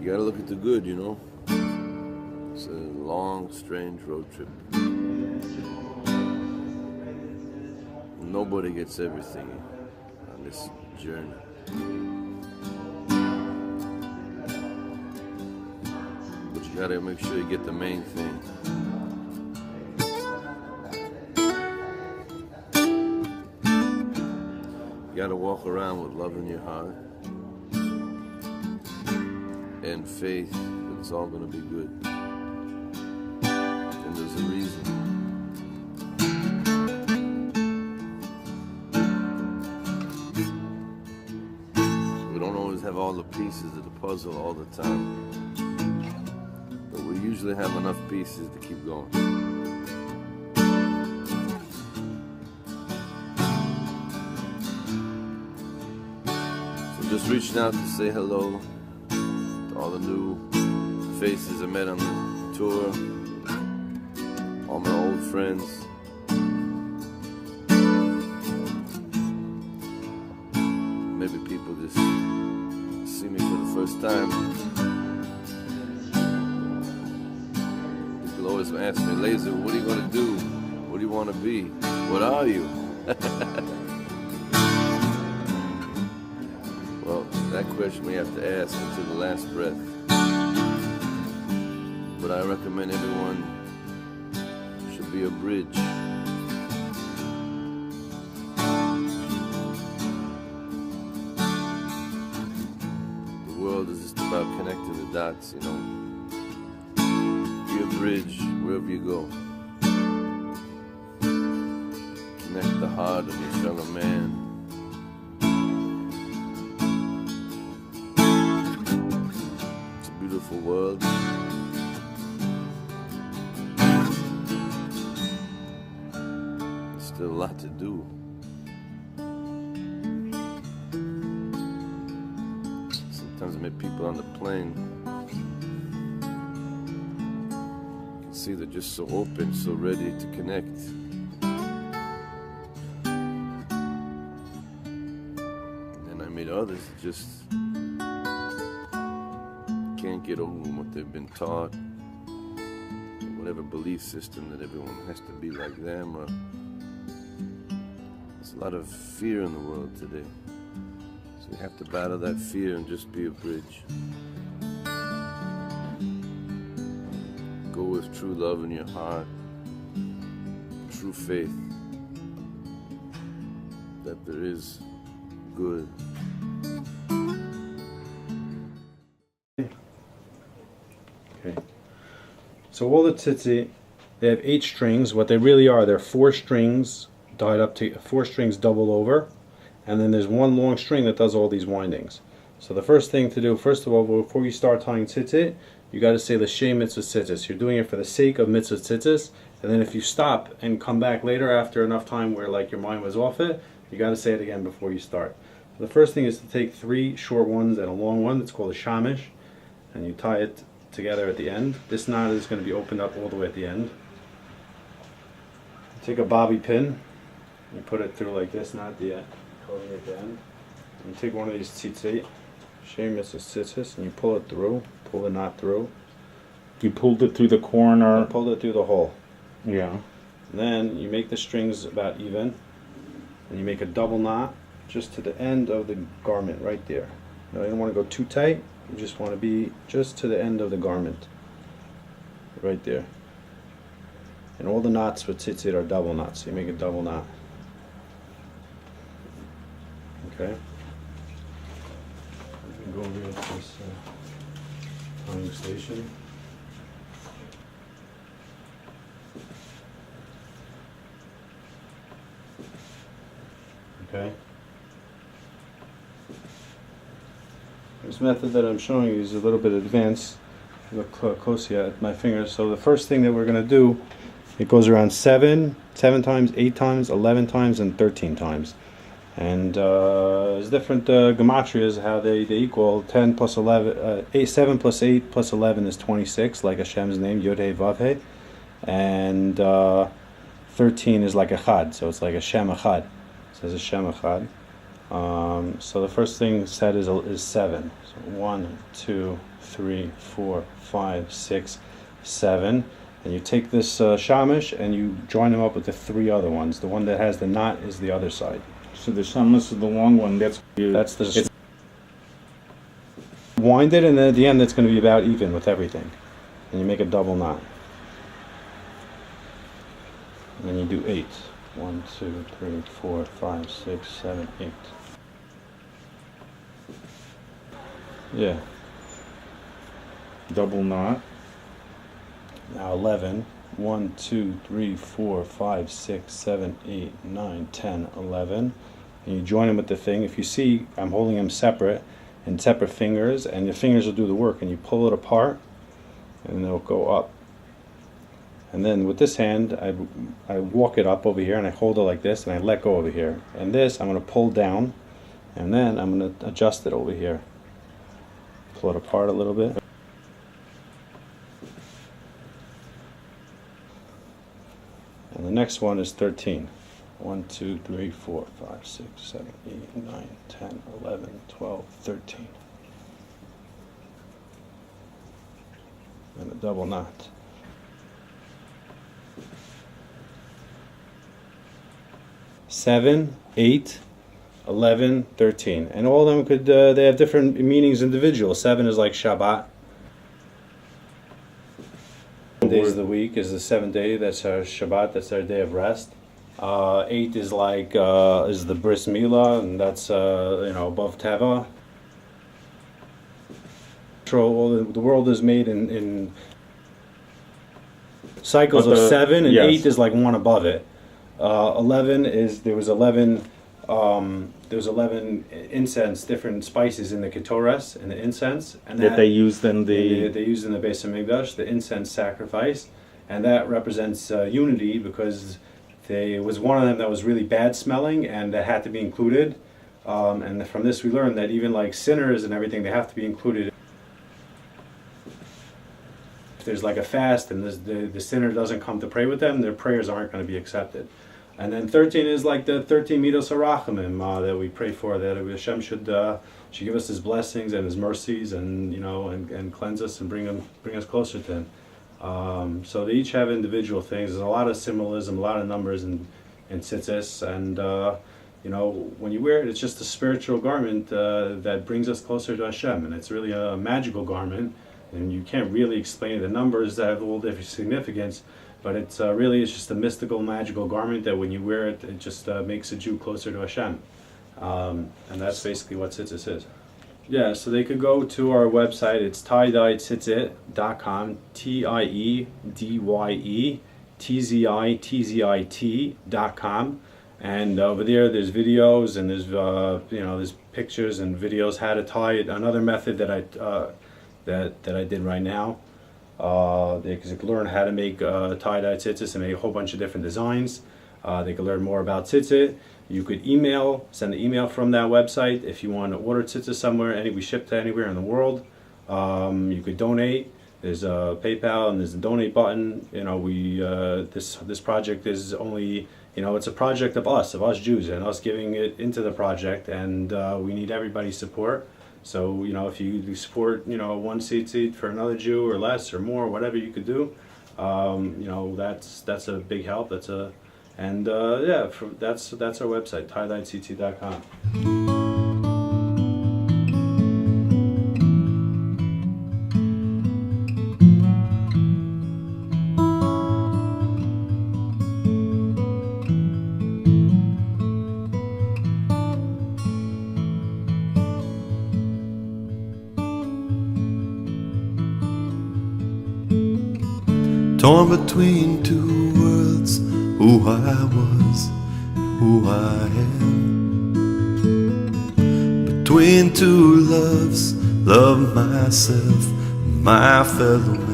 You gotta look at the good, you know. It's a long, strange road trip. Nobody gets everything on this journey. But you gotta make sure you get the main thing. You gotta walk around with love in your heart and faith that it's all gonna be good. And there's a reason. We don't always have all the pieces of the puzzle all the time, but we usually have enough pieces to keep going. Just reaching out to say hello to all the new faces I met on the tour, all my old friends. Maybe people just see me for the first time. People always ask me, Laser, what are you going to do? What do you want to be? What are you? Well, that question we have to ask until the last breath. But I recommend everyone should be a bridge. The world is just about connecting the dots, you know. Be a bridge wherever you go. Connect the heart of your fellow man. Beautiful world. Still a lot to do. Sometimes I meet people on the plane. You can see they're just so open, so ready to connect. And then I meet others that just can't get over what they've been taught, whatever belief system that everyone has to be like them. There's a lot of fear in the world today, so we have to battle that fear and just be a bridge. Go with true love in your heart, true faith that there is good. Okay. So all the tzitzit, they have 8 strings. What they really are, they're 4 strings tied up to 4 strings doubled over, and then there's one long string that does all these windings. So the first thing to do, first of all, before you start tying tzitzit, you got to say l'shem mitzvah tzitzis. You're doing it for the sake of mitzvah tzitzis, and then if you stop and come back later after enough time where like your mind was off it, you got to say it again before you start. So the first thing is to take 3 short ones and a long one. It's called a shamish, and you tie it together at the end. This knot is going to be opened up all the way at the end. Take a bobby pin, you put it through like this, not the end, closing at the end. And you take one of these tzitzit, l'shem mitzvah tzitzis, and you pull it through, pull the knot through. You pulled it through the corner. I pulled it through the hole. Yeah. And then you make the strings about even, and you make a double knot just to the end of the garment right there. Now you don't want to go too tight. You just want to be just to the end of the garment, right there. And all the knots with tzitzit are double knots, so you make a double knot. Okay? You can go over here to this tying station. Okay? This method that I'm showing you is a little bit advanced. Look closely at my fingers. So the first thing that we're going to do, it goes around 7 times, 8 times, 11 times, and 13 times. And there's different gematrias, how they equal. 10 plus 11, 7 plus 8 plus 11 is 26, like Hashem's name, Yod-Heh Vav-Heh. And 13 is like a chad, so it's like a Shem Echad. It says a Shem Echad. So the first thing said is 7. So 1, 2, 3, 4, 5, 6, 7. And you take this shamish and you join them up with the 3 other ones. The one that has the knot is the other side. So the shamish is the long one. That's the wind it, and then at the end it's going to be about even with everything. And you make a double knot. And then you do 8. 1, 2, 3, 4, 5, 6, 7, 8. Yeah. double knot. Now 11. 1, 2, 3, 4, 5, 6, 7, 8, 9, 10, 11. And you join them with the thing. If you see, I'm holding them separate in separate fingers, and your fingers will do the work. And you pull it apart, and they'll go up. And then with this hand, I walk it up over here, and I hold it like this, and I let go over here. And this, I'm going to pull down, and then I'm going to adjust it over here. Pull it apart a little bit. And the next one is 13. 1, 2, 3, 4, 5, 6, 7, 8, 9, 10, 11, 12, 13. And a double knot. 7, 8, 11, 13. And all of them could, they have different meanings individual. 7 is like Shabbat. Days of the week is the 7th day, that's our Shabbat, that's our day of rest. 8 is like, is the Bris Milah, and that's, above Teva. The world is made in cycles of 7, and 8 is like one above it. 11 is, there was 11 incense, different spices in the Ketores, in the incense, and that they used in the they used in the Beis Hamikdash, the incense sacrifice, and that represents unity, because there was one of them that was really bad smelling, and that had to be included. And from this we learned that even like sinners and everything, they have to be included. If there's like a fast and the sinner doesn't come to pray with them, their prayers aren't going to be accepted. And then 13 is like the 13 Midos HaRachamim that we pray for, that Hashem should give us His blessings and His mercies, and and cleanse us and bring us closer to Him. So they each have individual things. There's a lot of symbolism, a lot of numbers in tzitzis, and when you wear it, it's just a spiritual garment that brings us closer to Hashem, and it's really a magical garment, and you can't really explain the numbers that have a little different significance. But it's just a mystical, magical garment that when you wear it, it just makes a Jew closer to Hashem. And that's basically what tzitzit is. Yeah, so they could go to our website. It's tiedye-tzitzit.com, tiedye-tzitzit.com. And over there's videos, and there's pictures and videos how to tie it. Another method that I did right now. They could learn how to make tie-dye tzitzit and make a whole bunch of different designs. They could learn more about tzitzit. You could send an email from that website if you want to order tzitzit somewhere. We ship to anywhere in the world. You could donate. There's a PayPal and there's a donate button. This project is only, it's a project of us Jews, and us giving it into the project, and we need everybody's support. So, if you support, one tzitzit for another Jew, or less, or more, whatever you could do, that's a big help. That's our website, tiedye-tzitzit.com. Torn between two worlds, who I was, who I am. Between two loves, love myself, my fellow